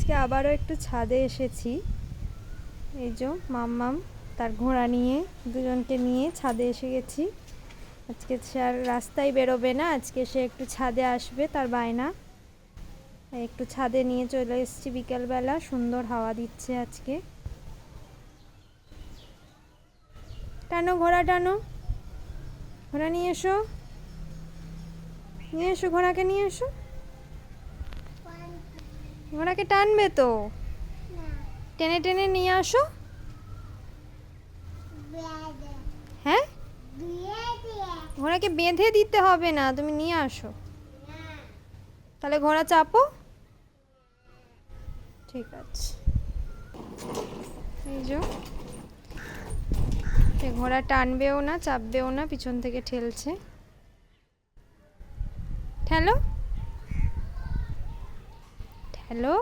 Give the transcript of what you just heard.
আজকে আবারও একটু ছাদে এসেছি। এই যে মাম্মাম তার ঘোড়া নিয়ে দুজনকে নিয়ে ছাদে এসে গেছি। আজকে সে আর রাস্তায় বেরোবে না, আজকে সে একটু ছাদে আসবে, তার বায়না। একটু ছাদে নিয়ে চলে এসেছি বিকেলবেলা, সুন্দর হাওয়া দিচ্ছে আজকে। টানো ঘোড়া, টানো ঘোড়া, নিয়ে এসো, নিয়ে এসো ঘোড়াকে, নিয়ে এসো। ঘোড়াকে টানবে তো, টেনে টেনে নিয়ে আসো। হ্যাঁ, ঘোড়াকে বেঁধে দিতে হবে না, তুমি নিয়ে আসো। তাহলে ঘোড়া চাপো। ঠিক আছে, এই যে ঘোড়া টানবেও না, চাপবেও না, পিছন থেকে ঠেলছে। ঠেলো ঠেলো।